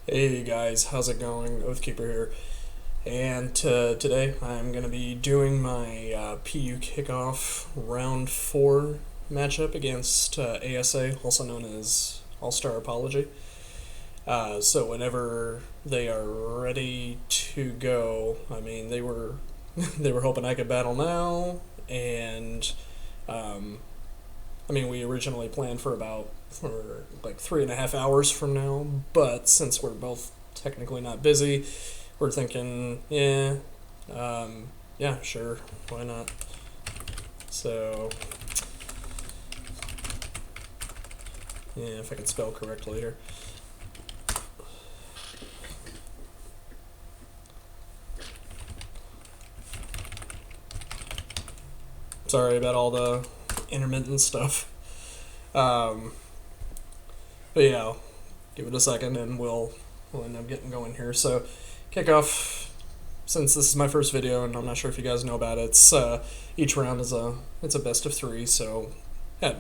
Hey guys, how's it going? Oathkeeper here, and today I'm going to be doing my PU Kickoff Round 4 matchup against ASA, also known as All-Star-Apology. So whenever they are ready to go, they were they were hoping I could battle now, and um, we originally planned for like 3.5 hours from now, but since we're both technically not busy, we're thinking, yeah, sure, why not? So, yeah, if I can spell correctly here. Sorry about all the intermittent stuff. Um, but yeah, I'll give it a second and we'll end up getting going here. So, kickoff. Since this is my first video, and I'm not sure if you guys know about it, it's each round it's a best of 3. So, at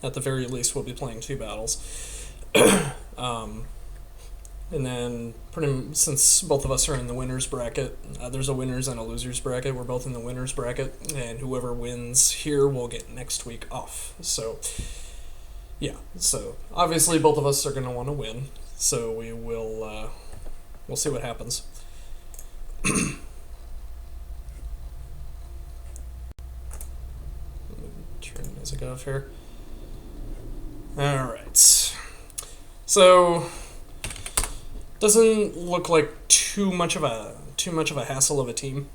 the very least, we'll be playing 2 battles. um, and then, since both of us are in the winners bracket, there's a winners and a losers bracket. We're both in the winners bracket, and whoever wins here will get next week off. So, yeah. So obviously, both of us are going to want to win. So we'll see what happens. Turn the music off here. All right. So doesn't look like too much of a hassle of a team.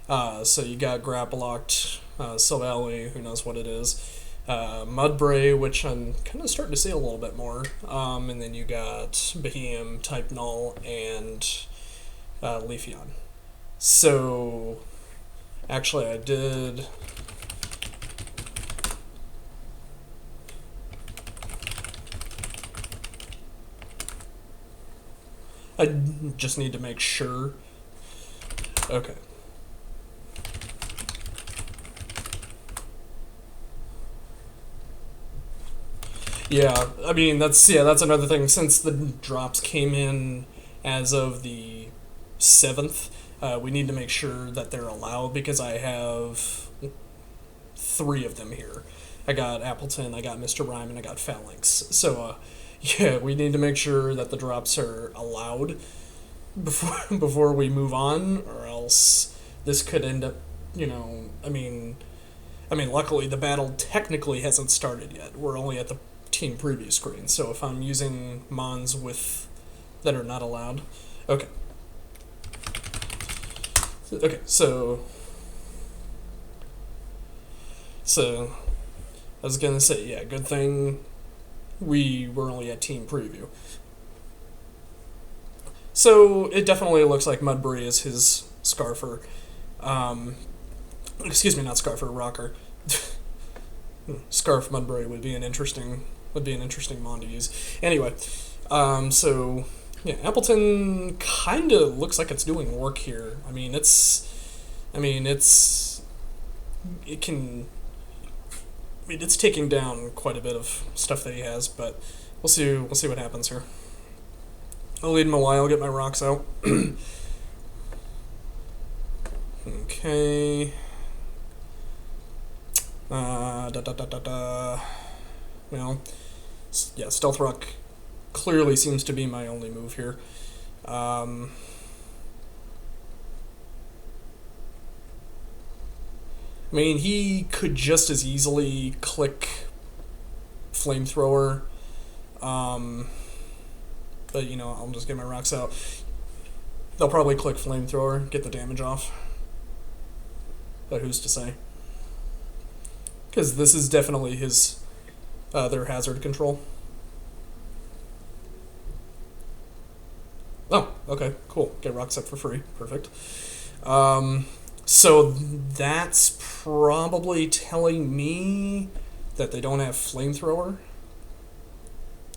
So you got Grapplocked, Silvally, who knows what it is, Mudbray, which I'm kind of starting to see a little bit more, and then you got Behemoth, Type Null, and Leafeon. So actually I just need to make sure. Okay. Yeah, that's another thing. Since the drops came in as of the 7th, we need to make sure that they're allowed because I have 3 of them here. I got Appleton, I got Mr. Rhyme, and I got Phalanx. So, yeah, we need to make sure that the drops are allowed before we move on, or else this could end up, luckily the battle technically hasn't started yet. We're only at the team preview screen, so if I'm using mons that are not allowed, okay. Okay, so I was gonna say, yeah, good thing we were only at team preview. So it definitely looks like Mudbray is his Scarfer. Excuse me, not Scarfer, Rocker. Scarf Mudbray would be an interesting mon to use. Anyway, so yeah, Appleton kind of looks like it's doing work here. It's taking down quite a bit of stuff that he has, but we'll see what happens here. I'll lead him a while, get my rocks out. Okay. Well, yeah, Stealth Rock clearly seems to be my only move here. He could just as easily click Flamethrower, but I'll just get my rocks out. They'll probably click Flamethrower, get the damage off, but who's to say? Because this is definitely their hazard control. Oh, okay, cool. Get rocks up for free. Perfect. So that's probably telling me that they don't have Flamethrower.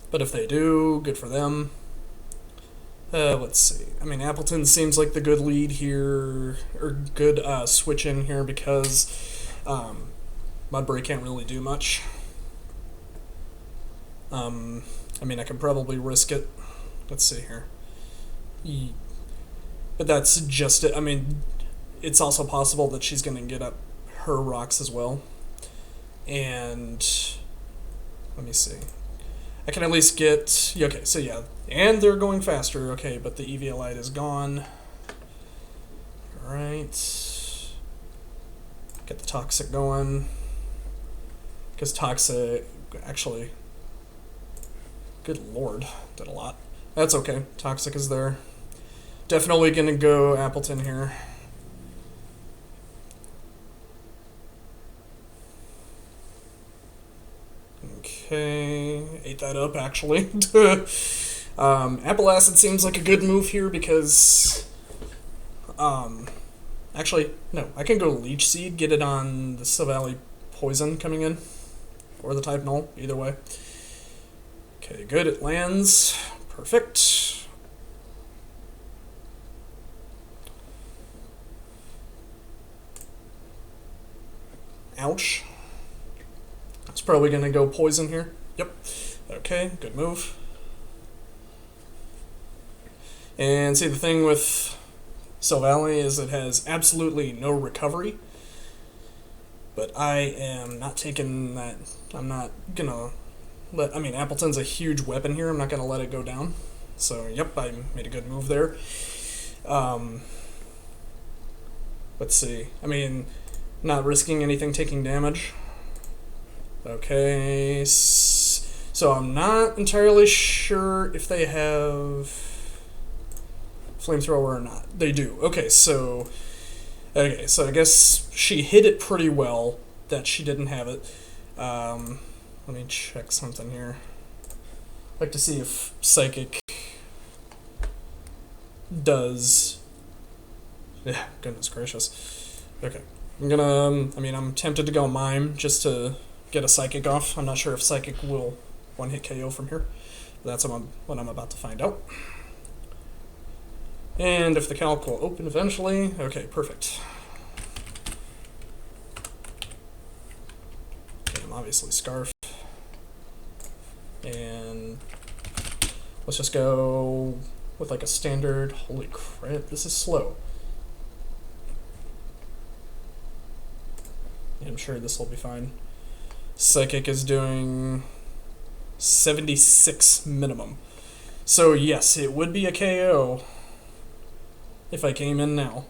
But if they do, good for them. Let's see. Appleton seems like the good lead here, or good switch in here because Mudbray can't really do much. I can probably risk it. Let's see here. But that's just it. I mean, it's also possible that she's going to get up her rocks as well. And let me see. I can at least get... Okay, so yeah. And they're going faster. Okay, but the Eviolite is gone. Alright. Get the Toxic going. Because Toxic... Actually... Good lord. Did a lot. That's okay. Toxic is there. Definitely gonna go Appleton here. Okay, ate that up actually. Apple Acid seems like a good move here because, actually, no, I can go Leech Seed, get it on the Silvally Poison coming in, or the type Null, either way. Okay, good, it lands, perfect. Ouch. It's probably going to go Poison here. Yep. Okay, good move. And see, the thing with Silvally is it has absolutely no recovery. But I am not taking that. I'm not going to let... I mean, Appleton's a huge weapon here. I'm not going to let it go down. So, yep, I made a good move there. Let's see. I mean, not risking anything taking damage. Okay, so I'm not entirely sure if they have Flamethrower or not. They do. Okay, so I guess she hit it pretty well that she didn't have it. Let me check something here. I'd like to see if Psychic does... Yeah, goodness gracious. Okay, I'm tempted to go Mime just to get a Psychic off. I'm not sure if Psychic will one-hit KO from here. That's what I'm about to find out. And if the calc will open eventually. Okay, perfect. Okay, I'm obviously Scarf. And let's just go with like a standard... Holy crap, this is slow. I'm sure this will be fine. Psychic is doing 76 minimum. So yes, it would be a KO if I came in now.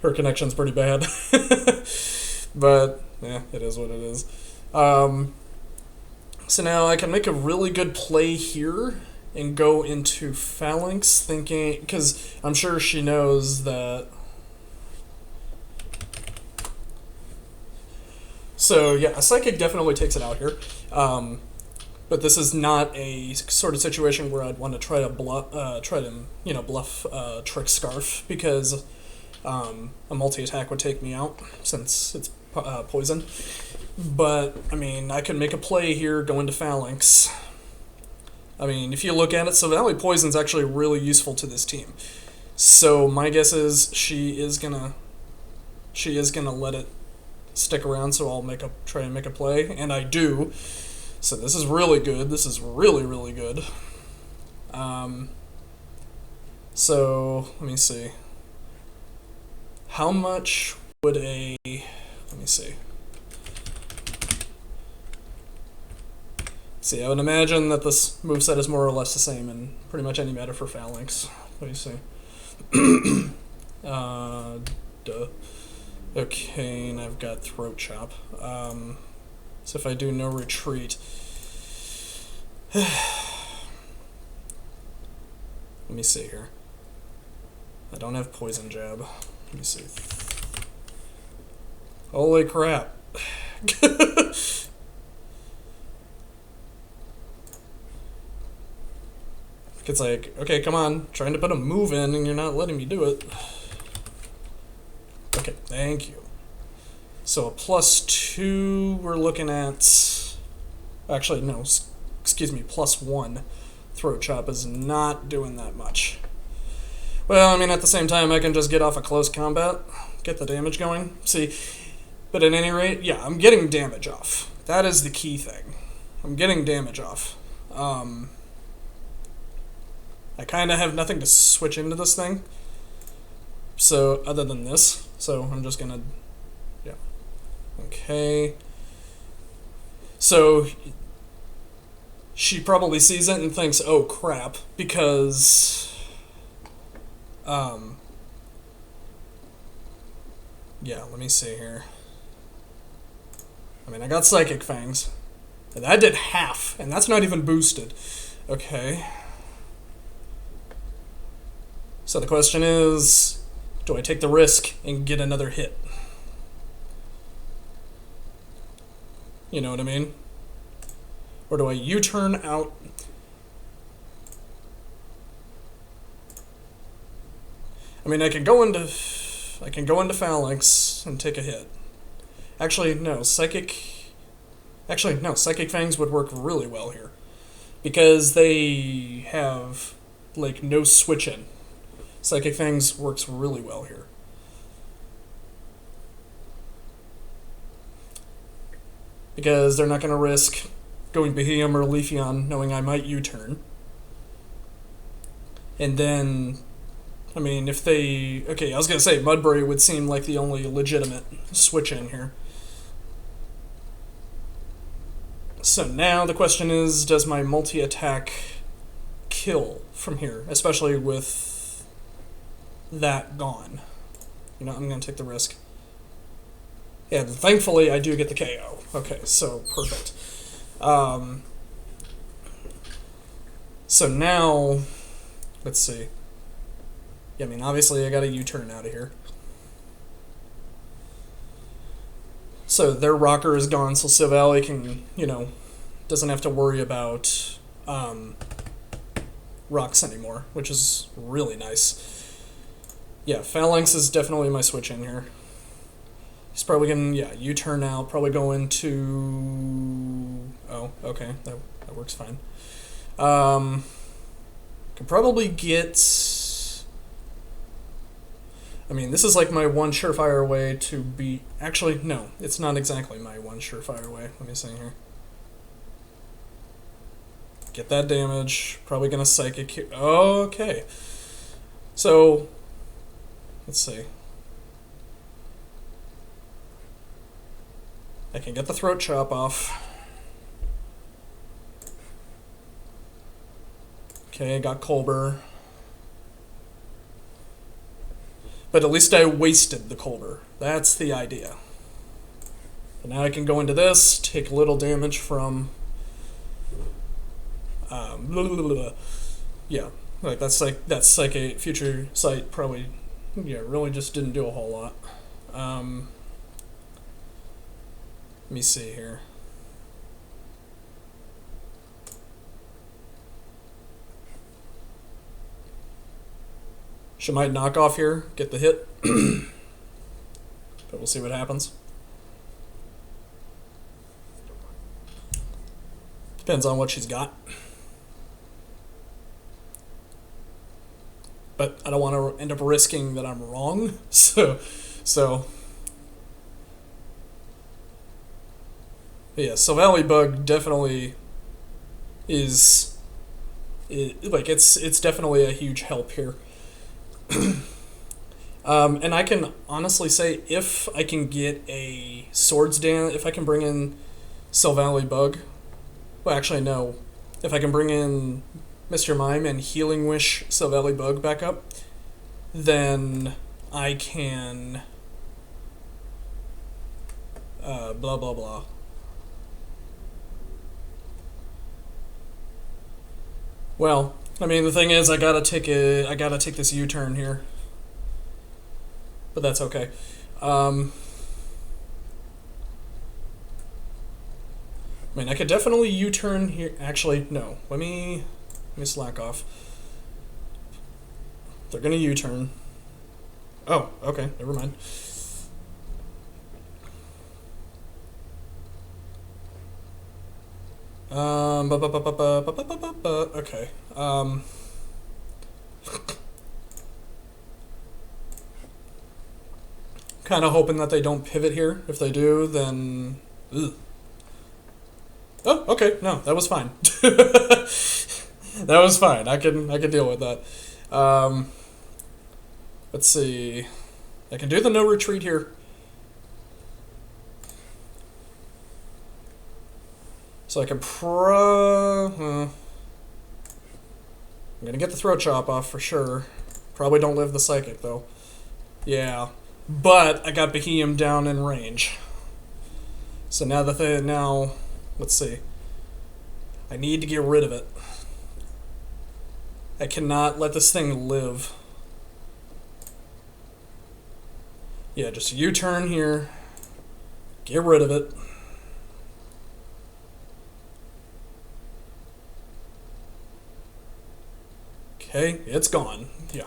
Her connection's pretty bad. But, yeah, it is what it is. So now I can make a really good play here and go into Phalanx, thinking, because I'm sure she knows that. So yeah, a Psychic definitely takes it out here, but this is not a sort of situation where I'd want to try to bluff, Trick Scarf, because a multi-attack would take me out since it's poison. But I mean, I could make a play here, go into Phalanx. I mean, if you look at it, Silvally Poison's actually really useful to this team. So my guess is she is gonna let it stick around. So I'll try and make a play, and I do. So this is really good. This is really, really good. So let me see. How much would a... Let me see. See, I would imagine that this moveset is more or less the same in pretty much any meta for Phalanx. What do you say? Duh. Okay, and I've got Throat Chop. So if I do no retreat... Let me see here. I don't have Poison Jab. Let me see. Holy crap. It's like, okay, come on, trying to put a move in and you're not letting me do it. Okay, thank you. So a +2, we're looking at... Actually, no, excuse me, +1. Throat Chop is not doing that much. Well, I mean, at the same time, I can just get off a close combat, get the damage going. See, But at any rate, yeah, I'm getting damage off. That is the key thing. I'm getting damage off. I kind of have nothing to switch into this thing. So, other than this. So, I'm just gonna... Yeah. Okay. So, she probably sees it and thinks, oh crap, because... Yeah, let me see here. I mean, I got Psychic Fangs. And that did half, and that's not even boosted. Okay. So the question is, do I take the risk and get another hit? You know what I mean? Or do I U-turn out? I mean, I can go into Phalanx and take a hit. Actually, no, Psychic Fangs would work really well here. Because they have, like, no switch-in. Psychic Fangs works really well here. Because they're not going to risk going Behemoth or Leafeon knowing I might U-turn. And then... I mean, if they... Okay, I was going to say, Mudbray would seem like the only legitimate switch-in here. So now the question is, does my multi-attack kill from here? Especially with that gone. You know, I'm going to take the risk. Yeah, thankfully I do get the KO. Okay, so perfect. So now... Let's see. Yeah, I mean, obviously I got a U-turn out of here. So their rocker is gone, so Silvally can, you know, doesn't have to worry about rocks anymore, which is really nice. Yeah, Phalanx is definitely my switch in here. He's probably going to, yeah, U-turn out, probably go into... Oh, okay, that works fine. Could probably get... I mean, this is like my one surefire way to beat... Actually, no, it's not exactly my one surefire way. Let me see here. Get that damage. Probably going to Psychic here. Okay. So, let's see. I can get the Throat Chop off. Okay, got Colbur. But at least I wasted the Colbur. That's the idea. And now I can go into this, take a little damage from... Yeah, like that's a Future Sight probably, yeah, really just didn't do a whole lot. Let me see here. She might knock off here, get the hit, but we'll see what happens. Depends on what she's got. But I don't want to end up risking that I'm wrong, so yeah, Silvally Bug definitely is like it's definitely a huge help here. And I can honestly say, if I can get a Swords Dance, if I can bring in Silvally Bug, well, actually no, if I can bring in Mr. Mime and Healing Wish Silvally Bug back up, then I can blah blah blah. Well, I mean, the thing is, I gotta take this U-turn here, but that's okay. I mean, I could definitely U-turn here. Actually, no. Let me slack off. They're gonna U-turn. Oh, okay. Never mind. Okay. Kind of hoping that they don't pivot here. If they do, then... Ugh. Oh, okay. No, that was fine. That was fine. I can deal with that. Let's see. I can do the no retreat here. So I can I'm gonna get the throat chop off for sure. Probably don't live the psychic though. Yeah. But I got Behemoth down in range. So now let's see. I need to get rid of it. I cannot let this thing live. Yeah, just U-turn here. Get rid of it. Okay, it's gone. Yeah.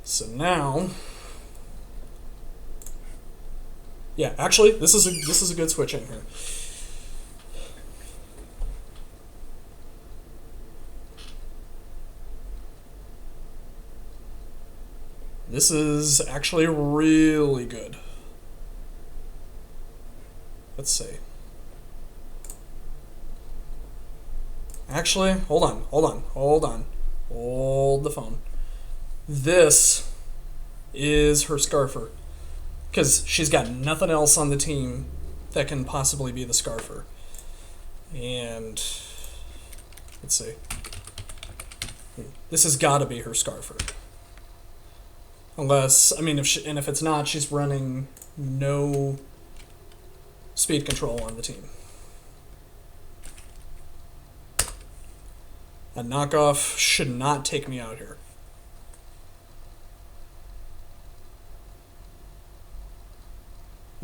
So now... Yeah, actually, this is a good switch in here. This is actually really good. Let's see. Actually, hold on. Hold the phone. This is her Scarfer. Because she's got nothing else on the team that can possibly be the Scarfer. And let's see. This has got to be her Scarfer. Unless, I mean, if it's not, she's running no speed control on the team. A knockoff should not take me out here.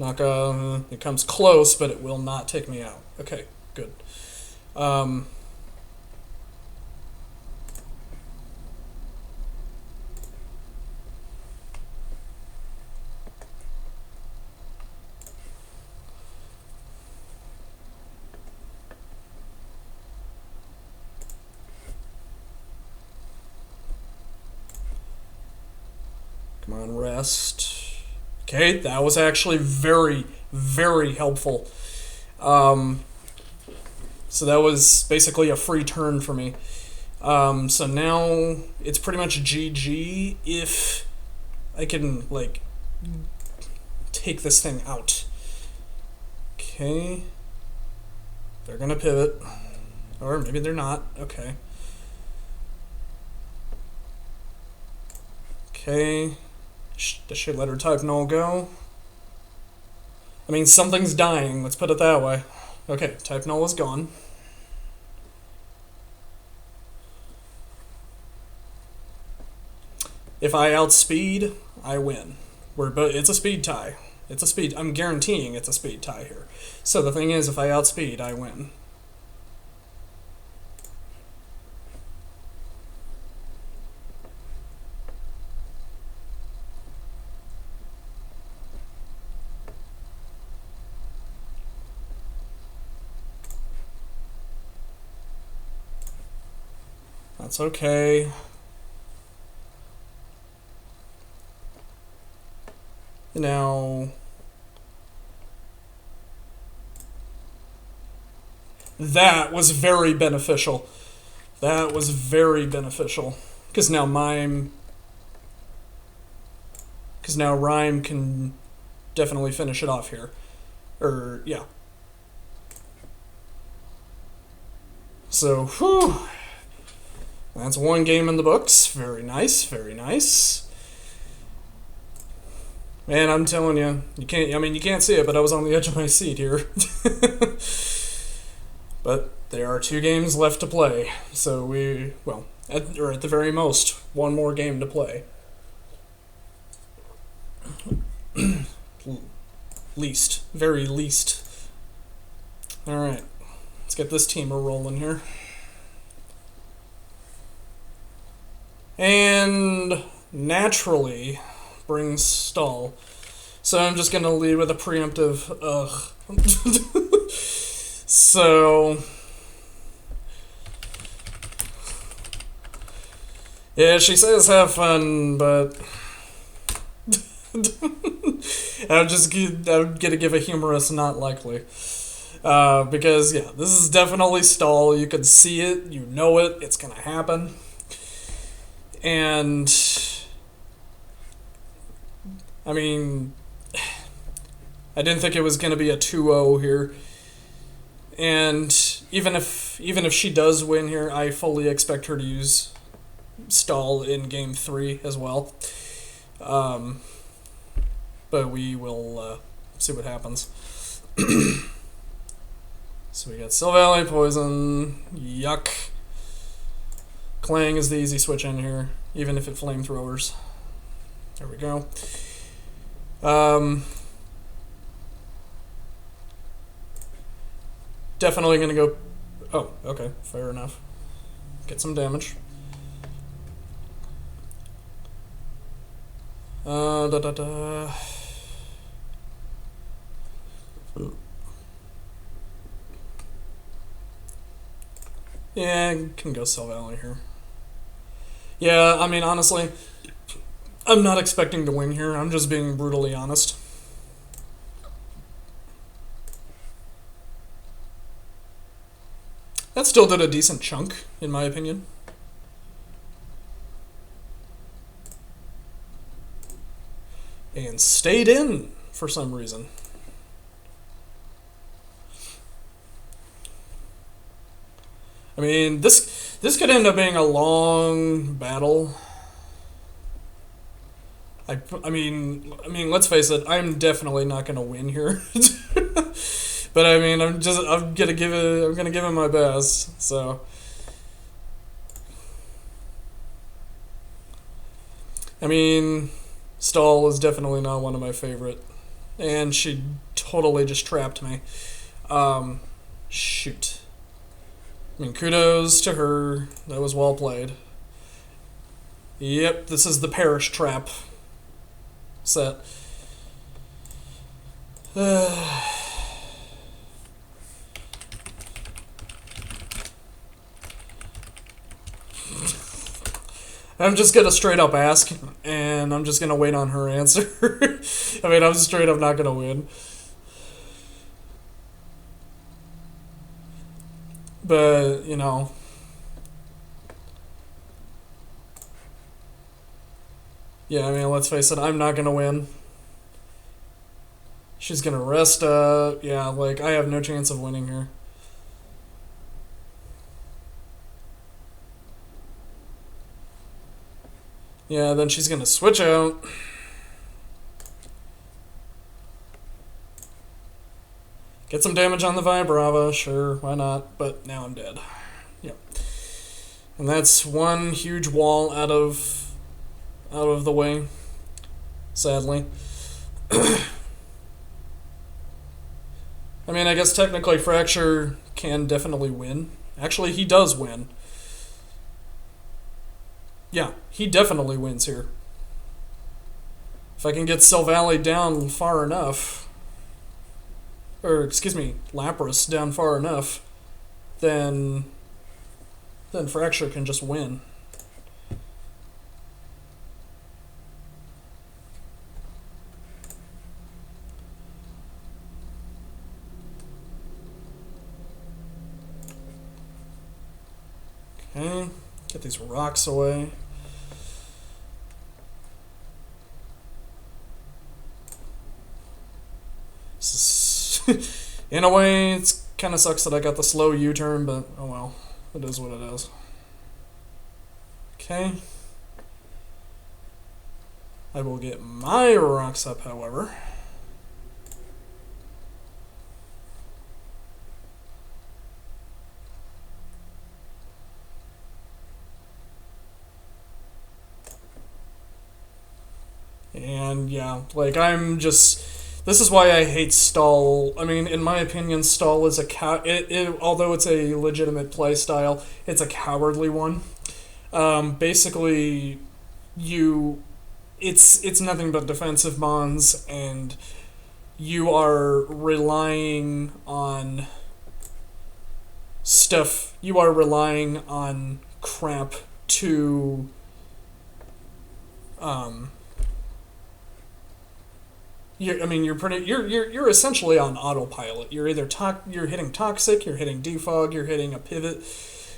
It comes close, but it will not take me out. Okay, good. Come on, rest. Okay, that was actually very, very helpful. So that was basically a free turn for me. So now it's pretty much GG if I can, like, take this thing out. Okay. They're gonna pivot. Or maybe they're not. Okay. Okay. Does she let her type null go? I mean, something's dying, let's put it that way. Okay, type null is gone. If I outspeed, I win. It's a speed tie. I'm guaranteeing it's a speed tie here. So the thing is, if I outspeed, I win. That's okay. Now, that was very beneficial. That was very beneficial. Because now Rhyme can definitely finish it off here. Yeah. So, whew. That's one game in the books. Very nice, very nice. Man, I'm telling you, you can't see it, but I was on the edge of my seat here. But there are 2 games left to play, so at the very most, 1 more game to play. Very least. Alright, let's get this teamer rolling here. And naturally brings stall. So I'm just gonna lead with a preemptive ugh. So yeah, she says have fun, but I'm gonna give a humorous not likely. Because, yeah, this is definitely stall. You can see it, you know it, it's gonna happen. And, I mean, I didn't think it was gonna be a 2-0 here. And even if she does win here, I fully expect her to use stall in game 3 as well. But we will see what happens. So we got Sylvally, Poison, Yuck. Clang is the easy switch in here, even if it flamethrowers. There we go. Definitely going to go... Oh, okay, fair enough. Get some damage. Yeah, can go Sylvally here. Yeah, I mean, honestly, I'm not expecting to win here. I'm just being brutally honest. That still did a decent chunk, in my opinion. And stayed in for some reason. I mean, this could end up being a long battle. I mean, let's face it. I'm definitely not gonna win here. But I mean, I'm gonna give it my best. So, I mean, stall is definitely not one of my favorite, and she totally just trapped me. Shoot. I mean, kudos to her. That was well played. Yep, this is the Parish Trap set. I'm just gonna straight up ask, and I'm just gonna wait on her answer. I mean, I'm straight up not gonna win. But, you know. Yeah, I mean, let's face it, I'm not gonna win. She's gonna rest up. Yeah, like, I have no chance of winning here. Yeah, then she's gonna switch out. Get some damage on the Vibrava, sure, why not? But now I'm dead. Yep. And that's one huge wall out of the way, sadly. I mean, I guess technically Fracture can definitely win. Actually, he does win. Yeah, he definitely wins here. If I can get Sylvally down far enough, or excuse me, Lapras down far enough, then Fracture can just win. Okay, get these rocks away. In a way, it's kind of sucks that I got the slow U-turn, but oh well. It is what it is. Okay. I will get my rocks up, however. And yeah, like I'm just... This is why I hate stall. I mean, in my opinion, stall is although it's a legitimate play style, it's a cowardly one. Basically, it's nothing but defensive bonds, and you are relying on stuff. You are relying on crap to you're essentially on autopilot. You're either you're hitting toxic, you're hitting defog, you're hitting a pivot.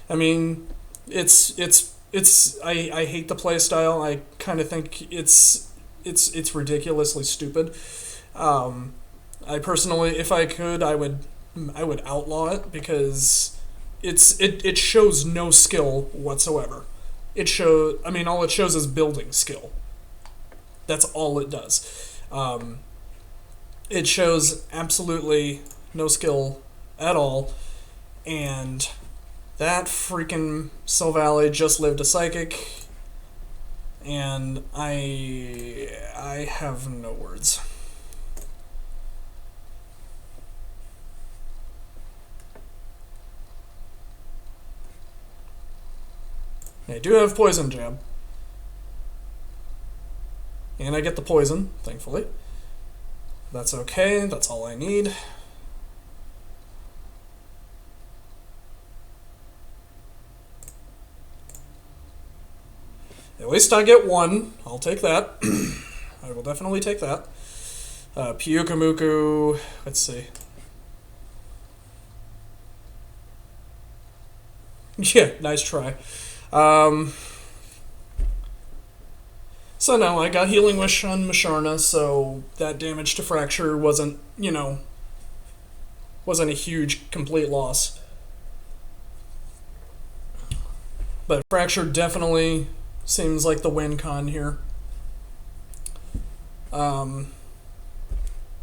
I mean, I hate the play style. I kind of think it's ridiculously stupid. I personally, if I could, I would outlaw it because it shows no skill whatsoever. All it shows is building skill. That's all it does. It shows absolutely no skill at all, and that freaking Sylvally just lived a psychic, and I have no words. I do have poison jab. And I get the poison, thankfully. That's okay, that's all I need. At least I get one. I'll take that. I will definitely take that. PU Kamuku, let's see. Yeah, nice try. So no, I got Healing Wish on Masharna, so that damage to Fracture wasn't a huge complete loss. But Fracture definitely seems like the win con here.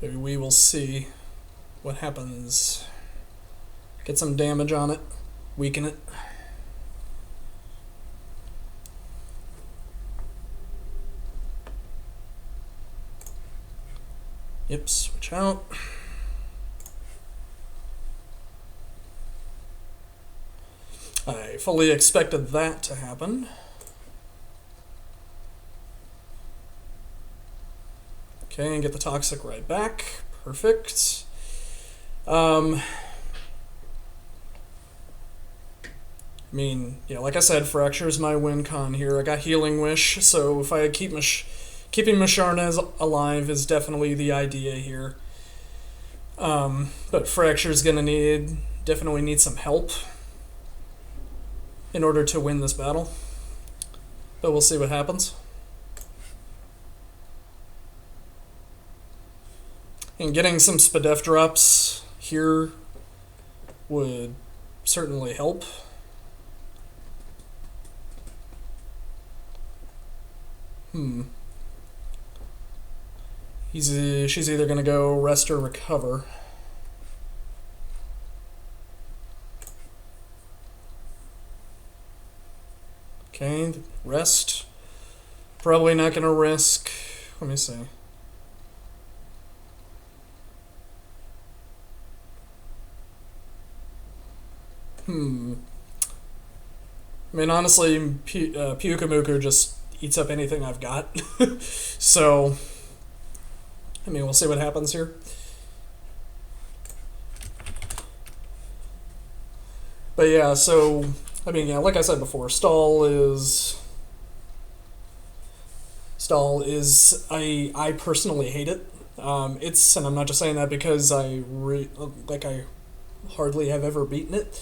Maybe we will see what happens. Get some damage on it, weaken it. Yep, switch out. I fully expected that to happen. Okay, and get the Toxic right back. Perfect. Like I said, Fracture's my win con here. I got Healing Wish, so if I keeping Masharna alive is definitely the idea here. But Fracture's gonna definitely need some help in order to win this battle. But we'll see what happens. And getting some Spadef drops here would certainly help. She's either going to go rest or recover. Okay, rest. Probably not going to risk. Let me see. Honestly, Pyukamuku just eats up anything I've got. So, we'll see what happens here. But yeah, so, like I said before, stall is, I personally hate it. And I'm not just saying that because I hardly have ever beaten it,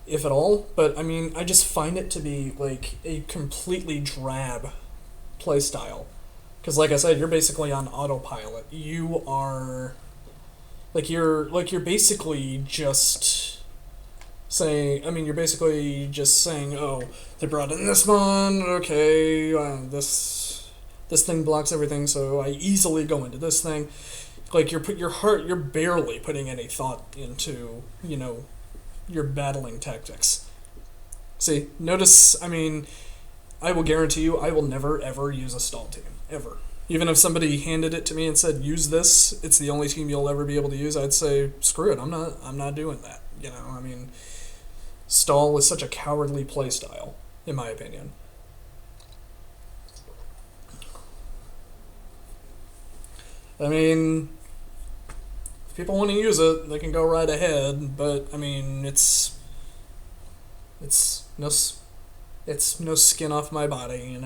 if at all, but I just find it to be like a completely drab playstyle. Because like I said, you're basically on autopilot. You are you're basically just saying, oh, they brought in this one, okay, this thing blocks everything, so I easily go into this thing. Like you're barely putting any thought into, your battling tactics. See, notice, I will guarantee you I will never ever use a stall team. Ever. Even if somebody handed it to me and said, use this, it's the only team you'll ever be able to use, I'd say, screw it, I'm not doing that. Stall is such a cowardly playstyle, in my opinion. If people want to use it, they can go right ahead, but, it's no skin off my body,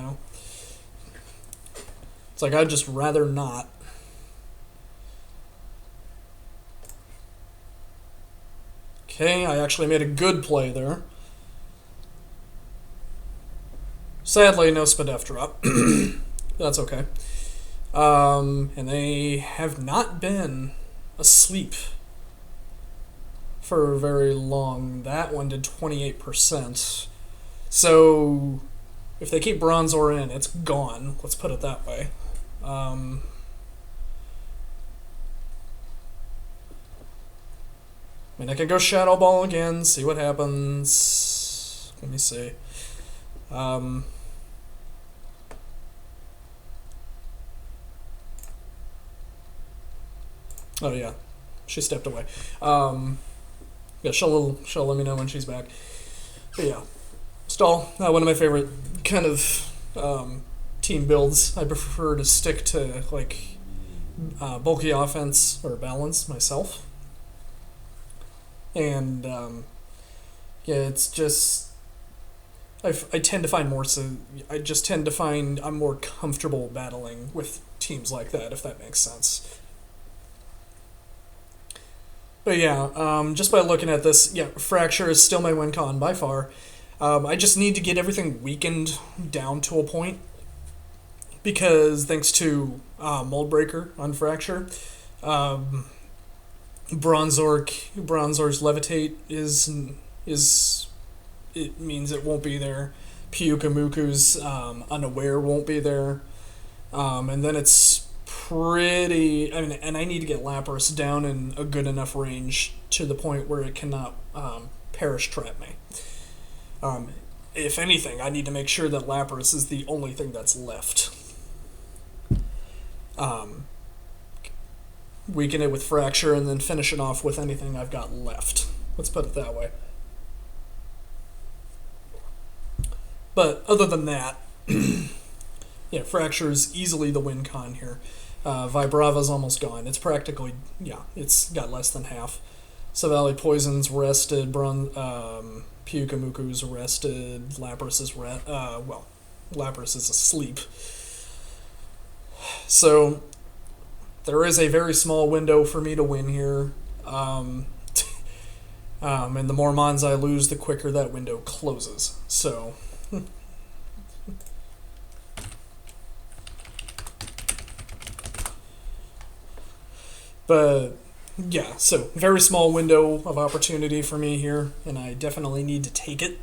It's like I'd just rather not. Okay, I actually made a good play there. Sadly, no Spadef drop. That's okay. And they have not been asleep for very long. That one did 28%. So if they keep Bronzor in, it's gone. Let's put it that way. I mean, I could go Shadow Ball again, see what happens. Let me see. Oh yeah, she stepped away. Yeah, she'll let me know when she's back. But yeah, Stall, one of my favorite kind of team builds. I prefer to stick to like bulky offense or balance myself. And yeah, it's just I tend to find more so. I just tend to find I'm more comfortable battling with teams like that, if that makes sense. But yeah, just by looking at this, yeah, Fracture is still my win con by far. I just need to get everything weakened down to a point because thanks to Moldbreaker on Fracture, Bronzor's Levitate is it means it won't be there. PU Kamuku's Unaware won't be there, and then it's pretty. I mean, and I need to get Lapras down in a good enough range to the point where it cannot Perish Trap me. If anything, I need to make sure that Lapras is the only thing that's left. Weaken it with Fracture and then finish it off with anything I've got left. Let's put it that way. But other than that, yeah, Fracture is easily the win con here. Vibrava's almost gone. It's practically, yeah, it's got less than half. Savali Poison's rested, Pyukamuku's rested, Lapras is Lapras is asleep. So there is a very small window for me to win here. And the more mons I lose, the quicker that window closes. So but yeah, so very small window of opportunity for me here, and I definitely need to take it.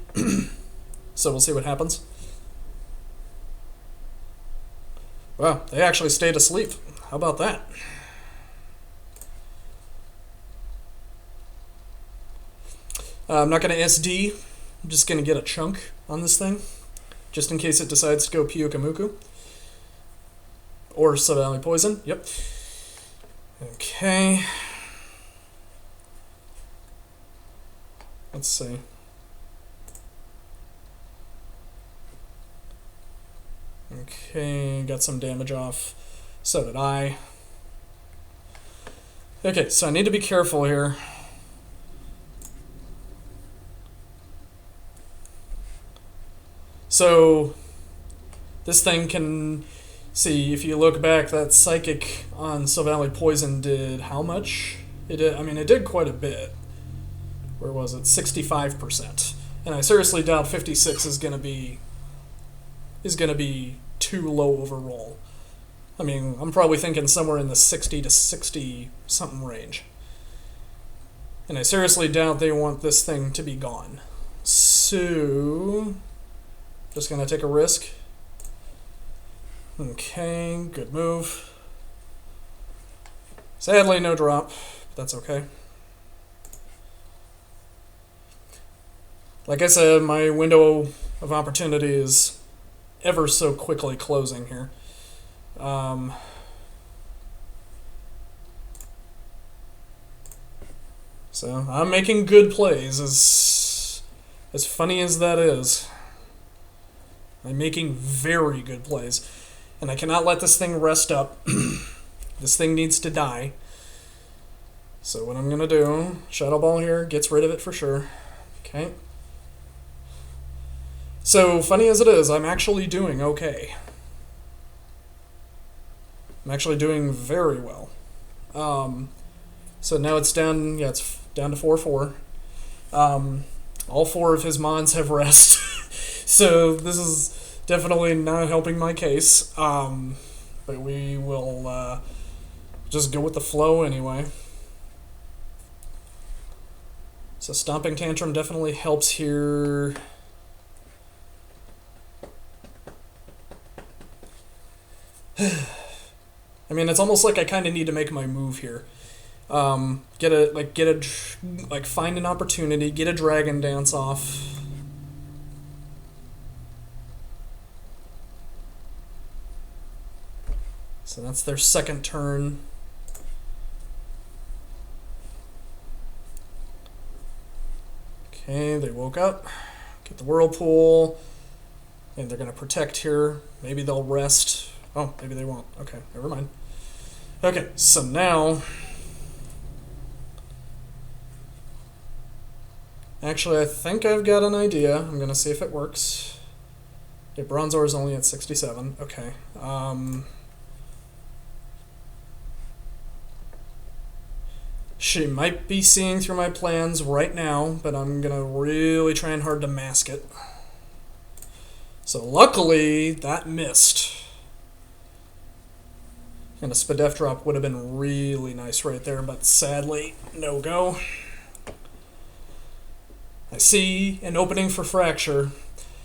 So we'll see what happens. Wow, they actually stayed asleep. How about that? I'm not going to SD. I'm just going to get a chunk on this thing, just in case it decides to go Pyukamuku. Or Savali Poison, yep. Okay. Let's see. Okay, got some damage off. So did I. Okay, so I need to be careful here. So this thing can see, if you look back, that Psychic on Savali Poison did how much? It did, I mean, it did quite a bit. Where was it? 65%. And I seriously doubt 56 is gonna be too low overall. I mean, I'm probably thinking somewhere in the 60 to 60 something range. And I seriously doubt they want this thing to be gone. So just gonna take a risk. Okay, good move. Sadly, no drop, but that's okay. Like I said, my window of opportunity is ever so quickly closing here. So I'm making good plays, as funny as that is. I'm making very good plays. And I cannot let this thing rest up. This thing needs to die. So what I'm going to do, Shadow Ball here, gets rid of it for sure. Okay. So, funny as it is, I'm actually doing okay. I'm actually doing very well. So now it's down, yeah, it's down to 4-4. All 4 of his mons have rest, so this is definitely not helping my case. But we will just go with the flow anyway. So Stomping Tantrum definitely helps here. I mean, it's almost like I kind of need to make my move here. Find an opportunity, get a Dragon Dance off. So that's their second turn. Okay, they woke up. Get the Whirlpool. And they're going to protect here. Maybe they'll rest. Oh, maybe they won't. Okay, never mind. Okay, so now... Actually, I think I've got an idea. I'm going to see if it works. Okay, Bronzor is only at 67. Okay. She might be seeing through my plans right now, but I'm going to really try hard to mask it. So luckily, that missed. And a Spadef drop would have been really nice right there, but sadly, no go. I see an opening for Fracture.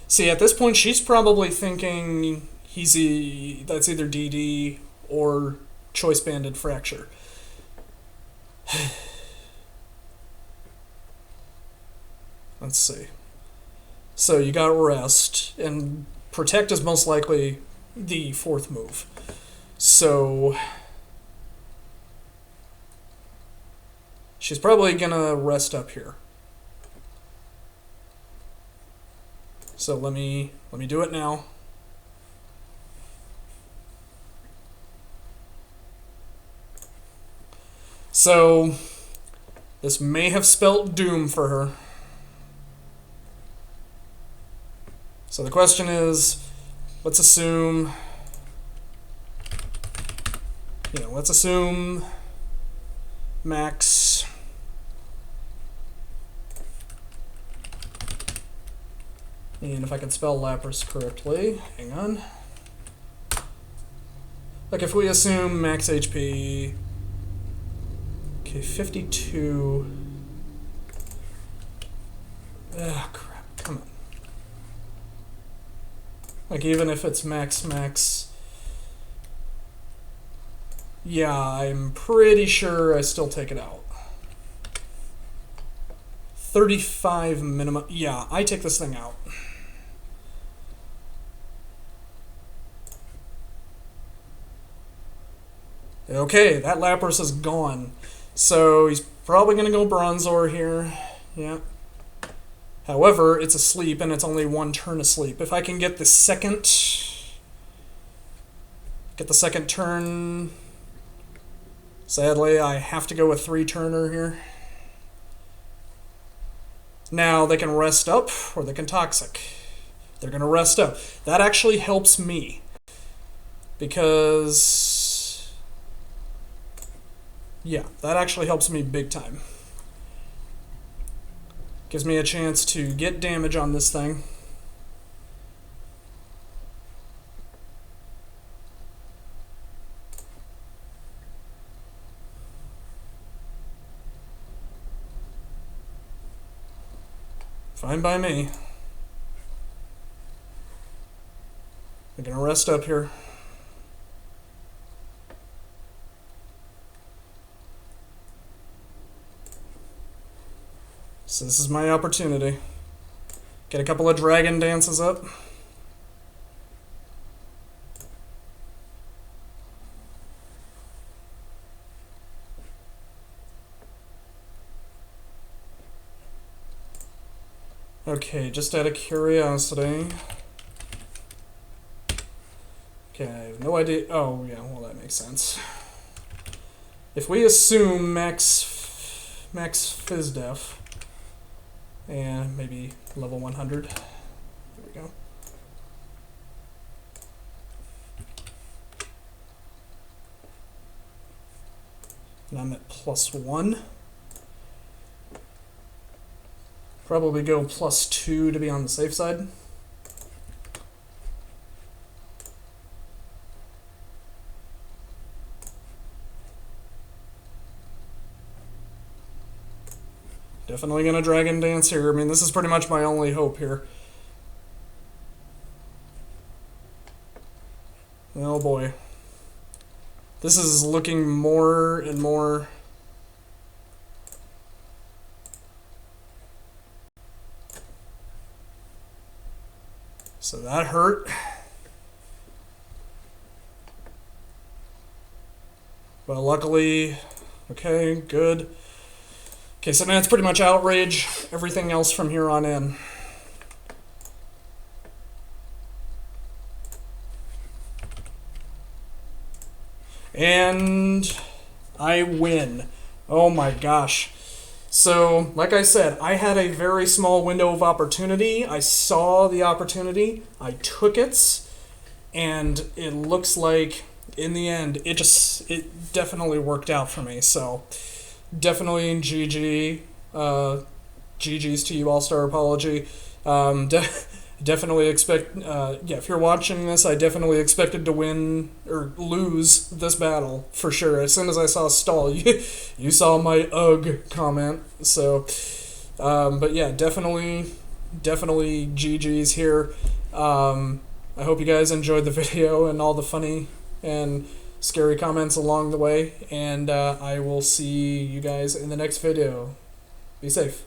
See, at this point, she's probably thinking that's either DD or Choice Banded Fracture. Let's see. So you got Rest, and Protect is most likely the 4th move. So she's probably gonna rest up here. So let me do it now. So this may have spelt doom for her. So the question is, let's assume Max and if I can spell Lapras correctly, hang on. Like if we assume max HP, okay, 52. Ah, crap, come on. Like even if it's max, yeah, I'm pretty sure I still take it out. 35 minimum, yeah, I take this thing out. Okay, that Lapras is gone. So he's probably going to go Bronzor here. Yeah. However, it's asleep, and it's only 1 turn asleep. If I can get the second turn... Sadly, I have to go with 3-turner here. Now, they can rest up, or they can Toxic. They're going to rest up. That actually helps me. Because... yeah, that actually helps me big time. Gives me a chance to get damage on this thing. Fine by me. I'm gonna rest up here. So this is my opportunity. Get a couple of Dragon Dances up. Okay, just out of curiosity. Okay, I have no idea. Oh, yeah, well, that makes sense. If we assume max Fizdef, and maybe level 100. There we go. And I'm at +1. Probably go +2 to be on the safe side. Definitely gonna dragon dance here. I mean, this is pretty much my only hope here. Oh boy. This is looking more and more... So that hurt. Well, luckily... Okay, good. Okay, so now it's pretty much outrage. Everything else from here on in. And I win. Oh my gosh. So, like I said, I had a very small window of opportunity. I saw the opportunity. I took it. And it looks like, in the end, it definitely worked out for me. So, definitely GG. GG's to you, All-Star Apology. Definitely expect, if you're watching this, I definitely expected to win or lose this battle for sure. As soon as I saw stall, you saw my ugh comment. So, but yeah, definitely GG's here. I hope you guys enjoyed the video and all the funny and scary comments along the way. And I will see you guys in the next video. Be safe.